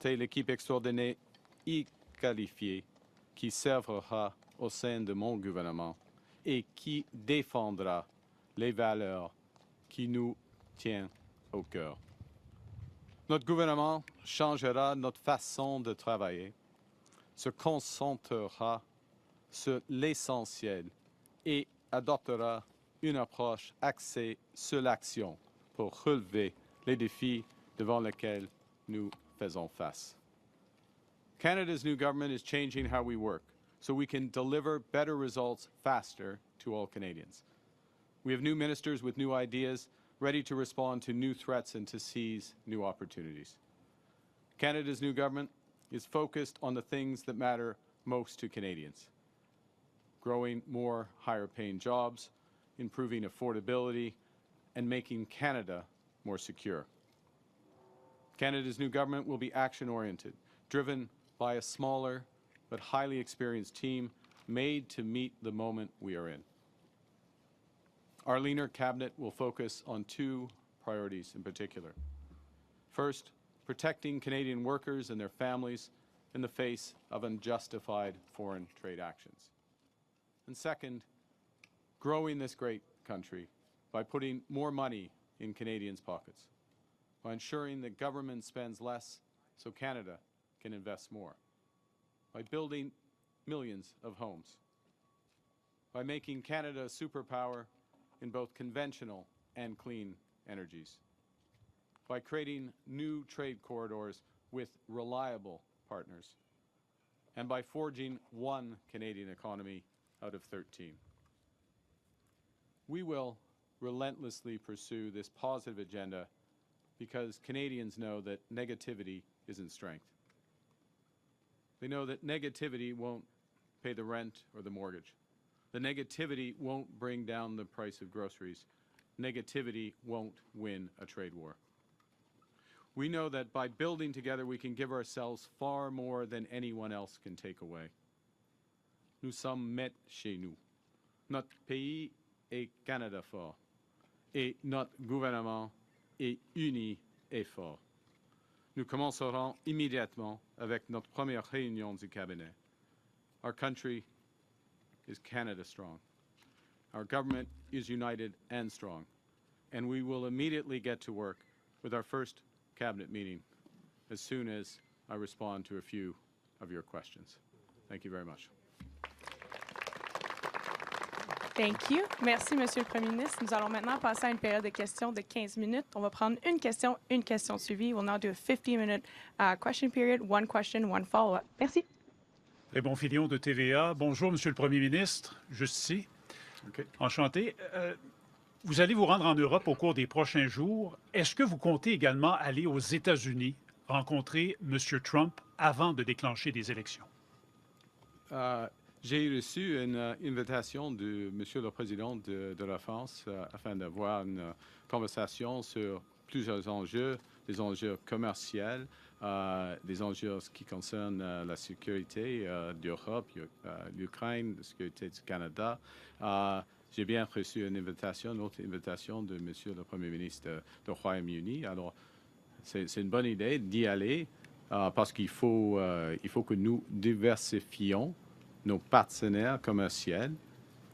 présenter l'équipe extraordinaire et qualifiée qui servira au sein de mon gouvernement et qui défendra les valeurs qui nous tiennent au cœur. Notre gouvernement changera notre façon de travailler, se concentrera sur l'essentiel et adoptera une approche axée sur l'action pour relever les défis devant lesquels nous faisons face. Canada's new government is changing how we work so we can deliver better results faster to all Canadians. We have new ministers with new ideas, ready to respond to new threats and to seize new opportunities. Canada's new government is focused on the things that matter most to Canadians: growing more higher-paying jobs, improving affordability, and making Canada more secure. Canada's new government will be action-oriented, driven by a smaller but highly experienced team made to meet the moment we are in. Our leaner cabinet will focus on two priorities in particular. First, protecting Canadian workers and their families in the face of unjustified foreign trade actions. And second, growing this great country by putting more money in Canadians' pockets, by ensuring that government spends less so Canada can invest more, by building millions of homes, by making Canada a superpower in both conventional and clean energies, by creating new trade corridors with reliable partners, and by forging one Canadian economy out of 13. We will relentlessly pursue this positive agenda because Canadians know that negativity isn't strength. They know that negativity won't pay the rent or the mortgage. The negativity won't bring down the price of groceries. Negativity won't win a trade war. We know that by building together, we can give ourselves far more than anyone else can take away. Nous sommes maîtres chez nous. Notre pays est Canada fort. Et notre gouvernement est uni et fort. Nous commencerons immédiatement avec notre première réunion du cabinet. Our country is Canada strong. Our government is united and strong. And we will immediately get to work with our first cabinet meeting as soon as I respond to a few of your questions. Thank you very much. Thank you. Merci, Monsieur le Premier ministre. Nous allons maintenant passer à une période de questions de 15 minutes. On va prendre une question suivie. We'll now do a 15-minute question period, one question, one follow-up. Merci. Raymond Filion de TVA. Bonjour, Monsieur le Premier ministre. Juste ici. Okay. Enchanté. Vous allez vous rendre en Europe au cours des prochains jours. Est-ce que vous comptez également aller aux États-Unis rencontrer M. Trump avant de déclencher des élections? J'ai reçu une invitation de Monsieur le Président de la France afin d'avoir une conversation sur plusieurs enjeux, des enjeux commerciaux, des enjeux qui concernent la sécurité d'Europe, l'Ukraine, la sécurité du Canada. J'ai bien reçu une autre invitation de Monsieur le Premier ministre du Royaume-Uni. Alors, c'est une bonne idée d'y aller parce qu'il faut que nous diversifions nos partenaires commerciaux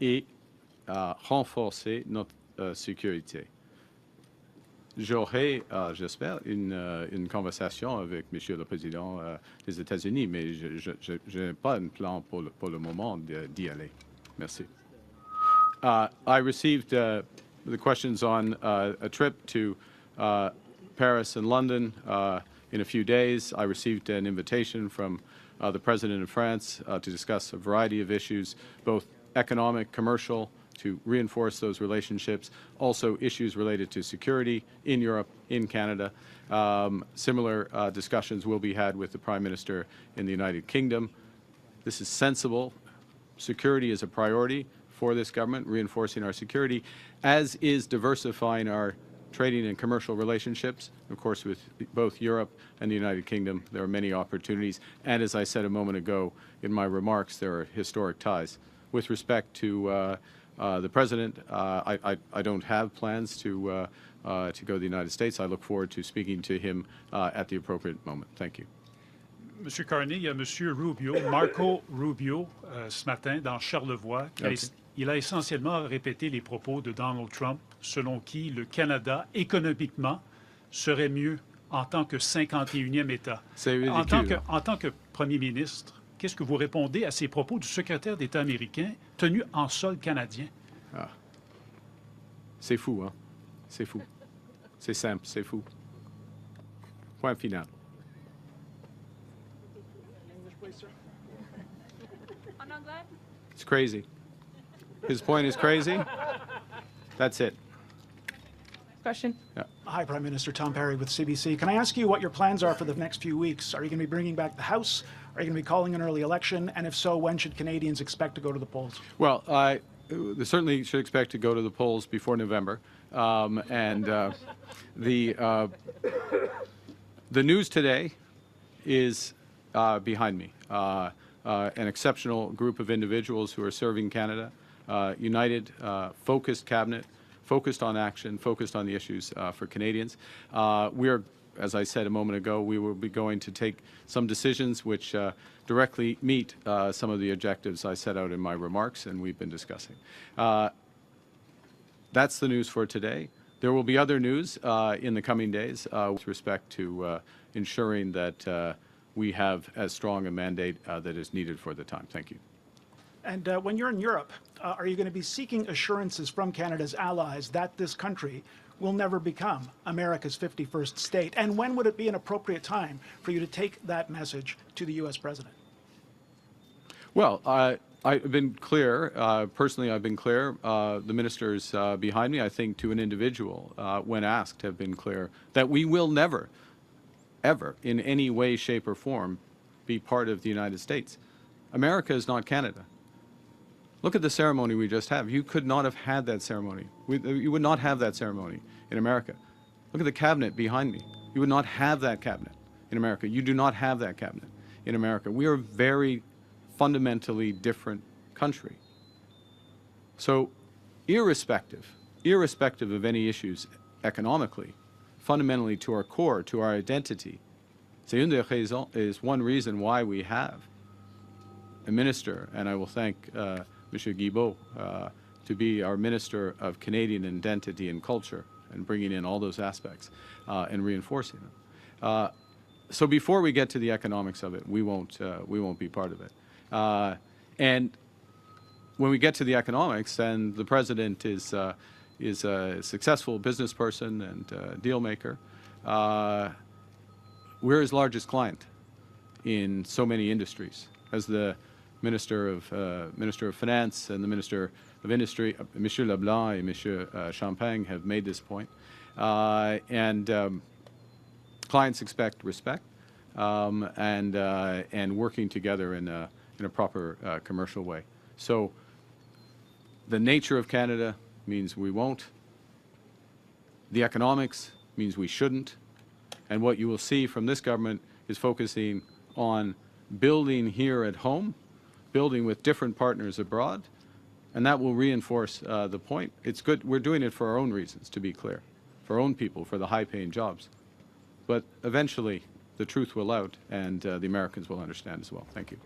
et renforcer notre sécurité. J'aurai, j'espère, une conversation avec M. le Président des États-Unis, mais je n'ai pas un plan pour le moment d'y aller. Merci. I received the questions on a trip to Paris and London in a few days. I received an invitation from the President of France to discuss a variety of issues, both economic, commercial, to reinforce those relationships, also issues related to security in Europe, in Canada. Similar discussions will be had with the Prime Minister in the United Kingdom. This is sensible. Security is a priority for this government, reinforcing our security, as is diversifying our trading and commercial relationships. Of course, with both Europe and the United Kingdom, there are many opportunities. And as I said a moment ago in my remarks, there are historic ties. With respect to the President, I don't have plans to go to the United States. I look forward to speaking to him at the appropriate moment. Thank you. Monsieur Carney, il y a Monsieur Rubio, Marco Rubio, ce matin, dans Charlevoix, il a essentiellement répété les propos de Donald Trump, selon qui le Canada, économiquement, serait mieux en tant que 51e État. C'est ridicule. En tant que Premier ministre, qu'est-ce que vous répondez à ces propos du secrétaire d'État américain tenu en sol canadien? Ah. C'est fou, hein? C'est fou. C'est simple, c'est fou. Point final. It's crazy. His point is crazy. That's it. Question. Yeah. Hi, Prime Minister Tom Perry with CBC. Can I ask you what your plans are for the next few weeks? Are you going to be bringing back the House? Are you going to be calling an early election? And if so, when should Canadians expect to go to the polls? Well, they certainly should expect to go to the polls before November. The news today is behind me. An exceptional group of individuals who are serving Canada, united, focused cabinet, focused on action, focused on the issues for Canadians. We are, as I said a moment ago, we will be going to take some decisions which directly meet some of the objectives I set out in my remarks and we've been discussing. That's the news for today. There will be other news in the coming days with respect to ensuring that we have as strong a mandate that is needed for the time. Thank you. And when you're in Europe, are you going to be seeking assurances from Canada's allies that this country will never become America's 51st state? And when would it be an appropriate time for you to take that message to the U.S. president? Well, I've been clear, personally I've been clear, the ministers behind me, I think to an individual, when asked, have been clear that we will never, ever, in any way, shape or form, be part of the United States. America is not Canada. Look at the ceremony we just had. You could not have had that ceremony. You would not have that ceremony in America. Look at the cabinet behind me. You would not have that cabinet in America. You do not have that cabinet in America. We are a very fundamentally different country. So irrespective of any issues economically, fundamentally to our core, to our identity, is one reason why we have a minister, and I will thank Mr. Guilbeault to be our Minister of Canadian Identity and Culture and bringing in all those aspects and reinforcing them. So before we get to the economics of it, we won't be part of it. And when we get to the economics, then the president is a successful business person and deal maker. We're his largest client in so many industries. As the Minister of Finance and the Minister of Industry, Monsieur Leblanc and Monsieur Champagne have made this point. Clients expect respect and working together in a proper commercial way. So the nature of Canada means we won't. The economics means we shouldn't. And what you will see from this government is focusing on building here at home, building with different partners abroad, and that will reinforce the point. It's good. We're doing it for our own reasons, to be clear, for our own people, for the high-paying jobs. But eventually, the truth will out, and the Americans will understand as well. Thank you.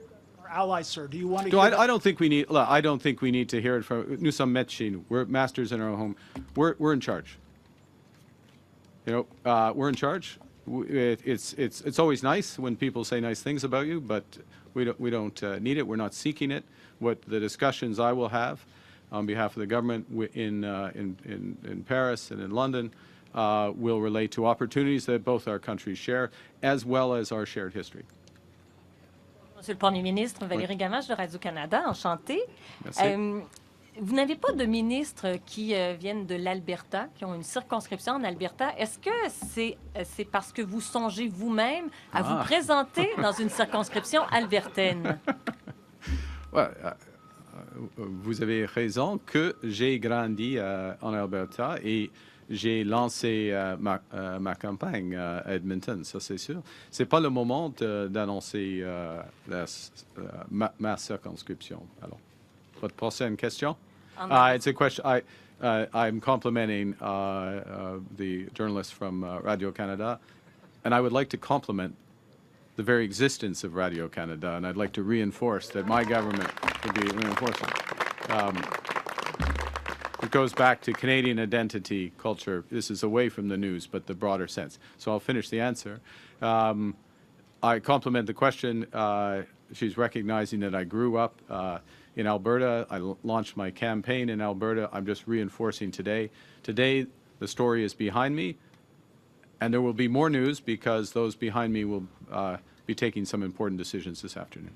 Our allies, sir, do you want to No, I don't think we need. Look, I don't think we need to hear it from. Nous sommes maîtres chez nous. We're masters in our own home. We're in charge. You know, we're in charge. It's always nice when people say nice things about you, but we don't need it. We're not seeking it. What the discussions I will have on behalf of the government in Paris and in London will relate to opportunities that both our countries share, as well as our shared history. Monsieur le Premier ministre, Valérie Gamache de Radio-Canada, enchantée. Merci. Vous n'avez pas de ministres qui viennent de l'Alberta, qui ont une circonscription en Alberta. Est-ce que c'est parce que vous songez vous-même à vous présenter dans une circonscription albertaine? Ouais, vous avez raison que j'ai grandi en Alberta et j'ai lancé ma campagne à Edmonton, ça c'est sûr. C'est pas le moment d'annoncer ma circonscription. Alors, votre prochaine question? It's a question. I'm complimenting the journalist from Radio-Canada, and I would like to compliment the very existence of Radio-Canada, and I'd like to reinforce that my government will be reinforcing. It goes back to Canadian identity, culture. This is away from the news, but the broader sense. So I'll finish the answer. I compliment the question. She's recognizing that I grew up in Alberta. I launched my campaign in Alberta. I'm just reinforcing today. Today, the story is behind me, and there will be more news because those behind me will be taking some important decisions this afternoon.